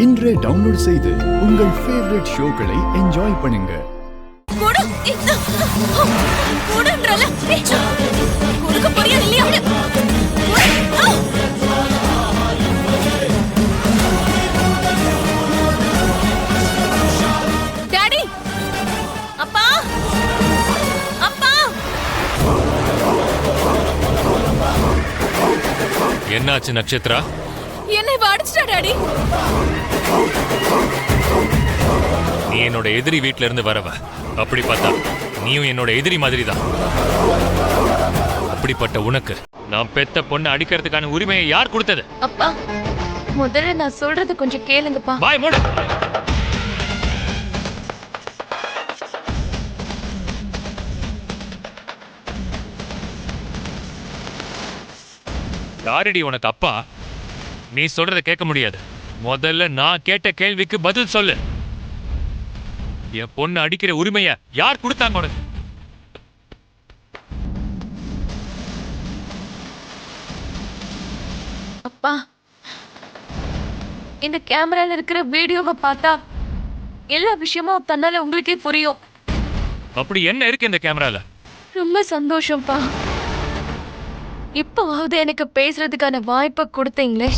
இன்றே டவுன்லோட் செய்து உங்கள் ஃபேவரட் ஷோக்களை என்ஜாய் பண்ணுங்க. டாடி, அப்பா, அப்பா. என்னாச்சு நட்சத்திரா? என்னை அடிச்சிட்டா டாடி. நீ என்னோட எதிரி வீட்ல இருந்து வரவ. அப்படி பார்த்தா நீயும் என்னோட எதிரி மாதிரி தான். அப்படிப்பட்ட உனக்கு நான் பெத்த பொண்ணை அடிக்கிறதுக்கான உரிமையை யார் கொடுத்தது? அப்பா, முதல்ல நான் சொல்றது கொஞ்சம் கேளுங்கப்பா. பாய் மூடு. யாரடி உனக்கு அப்பா? நீ சொல்றத கேட்க முடியாது. முதல்ல நான் கேட்ட கேள்விக்கு பதில் சொல்லு. என் பொண்ணு அடிக்கிற உரிமைய யார் கொடுத்தாங்க உனக்கு? அப்பா, இந்த கேமரால இருக்கிற வீடியோவை பார்த்தா எல்லா விஷயமும் தன்னால உங்களுக்கே புரியும். அப்படி என்ன இருக்கு இந்த கேமரால? ரொம்ப சந்தோஷம்ப்பா. இப்போவாவது எனக்கு பேசுறதுக்கான வாய்ப்பை கொடுத்தீங்களே.